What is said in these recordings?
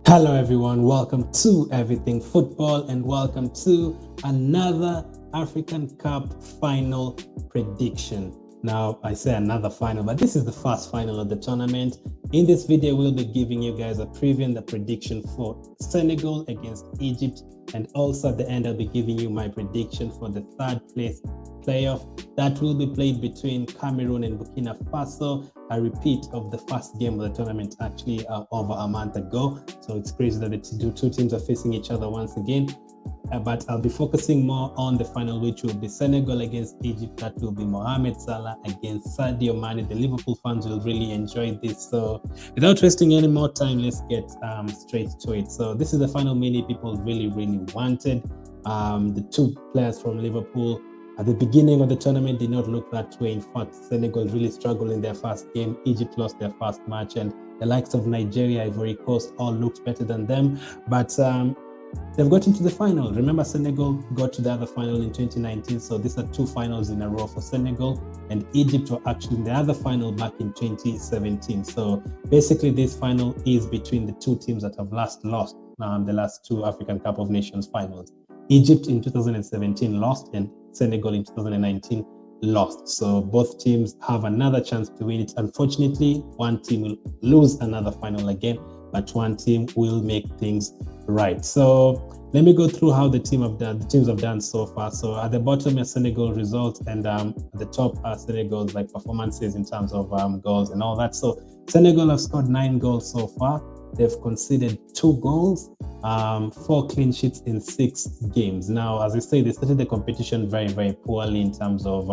Hello everyone, welcome to Everything Football and welcome to another African Cup final prediction. Now, I say another final, but this is the first final of the tournament. In this video, we'll be giving you guys a preview and the prediction for Senegal against Egypt, and also at the end, I'll be giving you my prediction for the third place playoff that will be played between Cameroon and Burkina Faso. A repeat of the first game of the tournament actually over a month ago. So it's crazy that the two teams are facing each other once again. But I'll be focusing more on the final, which will be Senegal against Egypt. That will be Mohamed Salah against Sadio Mane. The Liverpool fans will really enjoy this. So without wasting any more time, let's get straight to it. So this is the final many people really wanted. The two players from Liverpool at the beginning of the tournament did not look that way. In fact, Senegal really struggled in their first game. Egypt lost their first match, and the likes of Nigeria, Ivory Coast all looked better than them. But they've got into the final. Remember, Senegal got to the other final in 2019. So these are two finals in a row for Senegal, and Egypt were actually in the other final back in 2017. So basically, this final is between the two teams that have lost the last two African Cup of Nations finals. Egypt in 2017 lost, and Senegal in 2019 lost. So both teams have another chance to win it. Unfortunately, one team will lose another final again, but one team will make things right. So let me go through how the teams have done so far. So at the bottom are Senegal results, and at the top are Senegal's performances in terms of goals and all that. So Senegal have scored 9 goals so far. They've conceded 2 goals, 4 clean sheets in 6 games. Now, as I say, they started the competition very poorly in terms of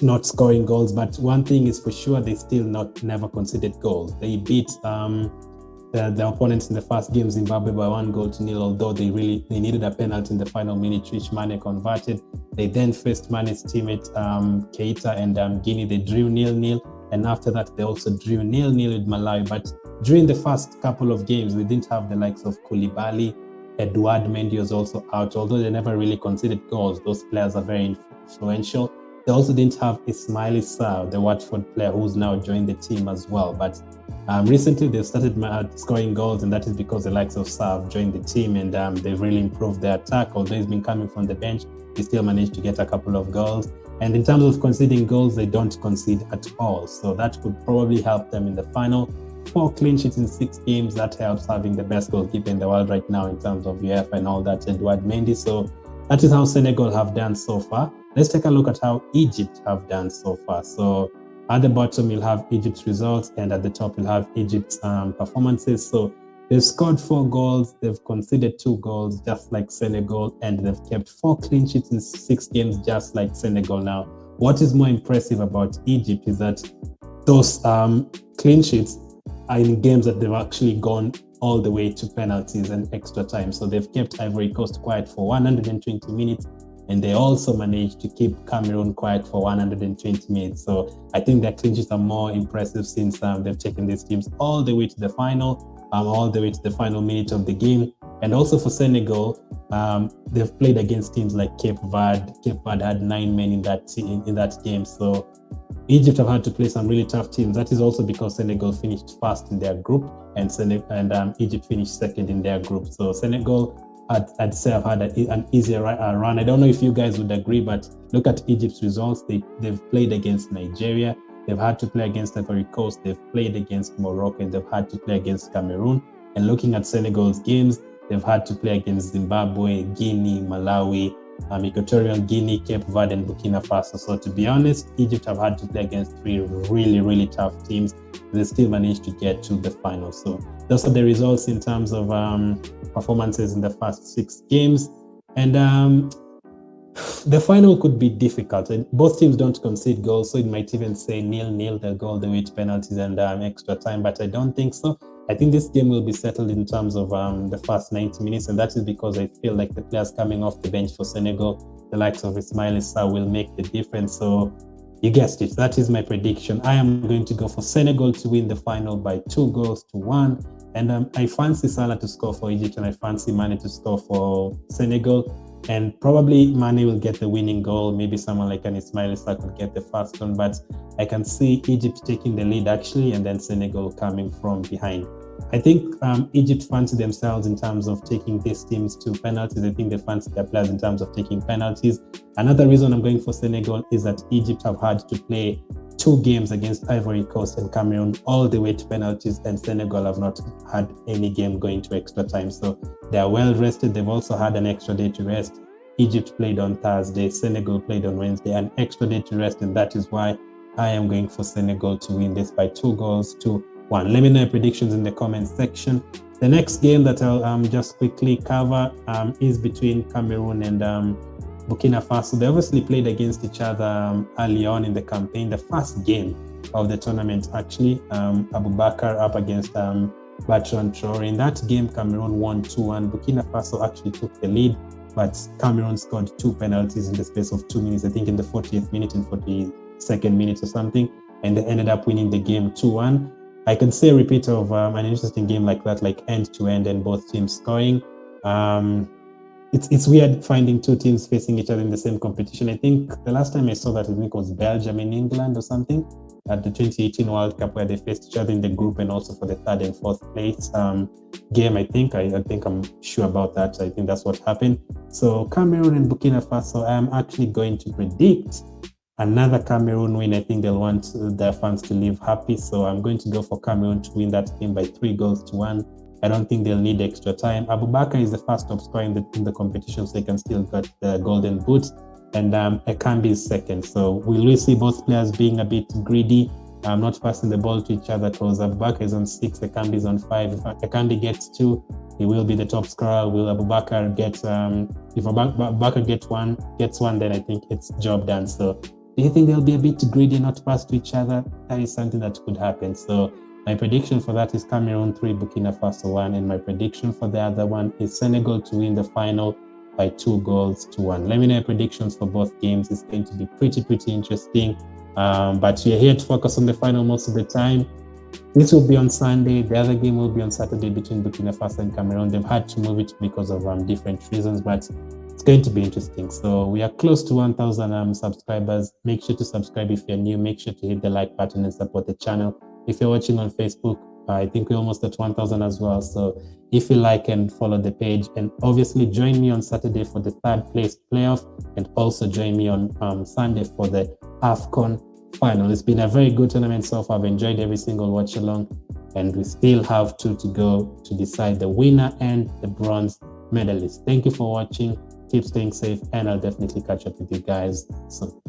not scoring goals. But one thing is for sure, they still never conceded goals. They beat the opponents in the first game, Zimbabwe, by 1-0, although they needed a penalty in the final minute, which Mane converted. They then faced Mane's teammate Keita and Guinea. They drew 0-0, and after that, they also drew 0-0 with Malawi. But during the first couple of games, they didn't have the likes of Koulibaly. Edouard Mendy was also out, although they never really conceded goals. Those players are very influential. They also didn't have Ismaila Sarr, the Watford player, who's now joined the team as well. But recently, they've started scoring goals, and that is because the likes of Sarr have joined the team, and they've really improved their attack. Although he's been coming from the bench, he still managed to get a couple of goals. And in terms of conceding goals, they don't concede at all. So that could probably help them in the final. 4 clean sheets in 6 games, that helps having the best goalkeeper in the world right now in terms of UEFA and all that, Edouard Mendy. So that is how Senegal have done so far. Let's take a look at how Egypt have done so far. So at the bottom, you'll have Egypt's results, and at the top, you'll have Egypt's performances. So they've scored 4 goals, they've conceded 2 goals, just like Senegal, and they've kept 4 clean sheets in 6 games, just like Senegal. Now, what is more impressive about Egypt is that those clean sheets are in games that they've actually gone all the way to penalties and extra time. So they've kept Ivory Coast quiet for 120 minutes, and they also managed to keep Cameroon quiet for 120 minutes. So I think their clean sheets are more impressive since they've taken these teams all the way to the final, all the way to the final minute of the game. And also for Senegal, they've played against teams like Cape Verde. Cape Verde had 9 men in that game. So Egypt have had to play some really tough teams. That is also because Senegal finished first in their group, and Egypt finished second in their group. So Senegal, I'd say, have had an easier run. I don't know if you guys would agree, but look at Egypt's results. They've played against Nigeria. They've had to play against Ivory Coast. They've played against Morocco, and they've had to play against Cameroon. And looking at Senegal's games, they've had to play against Zimbabwe, Guinea, Malawi, Equatorial Guinea, Cape Verde, and Burkina Faso. So to be honest, Egypt have had to play against 3 really tough teams. They still managed to get to the final. So those are the results in terms of performances in the first 6 games. And the final could be difficult. And both teams don't concede goals, so it might even say 0-0. They'll go all the way to penalties and extra time, but I don't think so. I think this game will be settled in terms of the first 90 minutes, and that is because I feel like the players coming off the bench for Senegal, the likes of Ismaila Sarr, will make the difference. So you guessed it, that is my prediction. I am going to go for Senegal to win the final by 2-1, and I fancy Salah to score for Egypt, and I fancy Mane to score for Senegal. And probably Mane will get the winning goal. Maybe someone like an Ismail Issa could get the first one, but I can see Egypt taking the lead actually, and then Senegal coming from behind. I think Egypt fancy themselves in terms of taking these teams to penalties. I think they fancy their players in terms of taking penalties. Another reason I'm going for Senegal is that Egypt have had to play 2 games against Ivory Coast and Cameroon all the way to penalties, and Senegal have not had any game going to extra time. So they are well rested. They've also had an extra day to rest. Egypt played on Thursday, Senegal played on Wednesday, an extra day to rest, and that is why I am going for Senegal to win this by 2-1. Let me know your predictions in the comment section. The next game that I'll just quickly cover is between Cameroon and Burkina Faso. They obviously played against each other early on in the campaign. The first game of the tournament, actually, Abubakar up against Bertrand Traore. In that game, Cameroon won 2-1. Burkina Faso actually took the lead, but Cameroon scored 2 penalties in the space of 2 minutes, I think in the 40th minute and 42nd minute or something, and they ended up winning the game 2-1. I can say a repeat of an interesting game like that, like end-to-end and both teams scoring. It's weird finding 2 teams facing each other in the same competition. I think the last time I saw that, I think it was Belgium in England or something at the 2018 World Cup, where they faced each other in the group and also for the 3rd and 4th place game. I think I'm sure about that. I think that's what happened. So Cameroon and Burkina Faso, I am actually going to predict another Cameroon win. I think they'll want their fans to leave happy. So I'm going to go for Cameroon to win that game by 3-1. I don't think they'll need extra time. Abubakar is the first top scorer in the competition, so they can still get the golden boot. And Ekambi is second. So we'll see both players being a bit greedy, not passing the ball to each other, because Abubakar is on 6, Ekambi is on 5. If Ekambi gets 2, he will be the top scorer. Will Abubakar get if Abubakar gets one, then I think it's job done. So do you think they'll be a bit greedy, not pass to each other? That is something that could happen. So my prediction for that is Cameroon 3, Burkina Faso 1, and my prediction for the other one is Senegal to win the final by 2-1. Let me know your predictions for both games. It's going to be pretty interesting. But we're here to focus on the final most of the time. This will be on Sunday. The other game will be on Saturday between Burkina Faso and Cameroon. They've had to move it because of different reasons, but it's going to be interesting. So we are close to 1,000 subscribers. Make sure to subscribe if you're new. Make sure to hit the like button and support the channel. If you're watching on Facebook, I think we're almost at 1,000 as well. So if you like and follow the page, and obviously join me on Saturday for the 3rd place playoff, and also join me on Sunday for the AFCON final. It's been a very good tournament so far. I've enjoyed every single watch along, and we still have 2 to go to decide the winner and the bronze medalist. Thank you for watching. Keep staying safe, and I'll definitely catch up with you guys soon.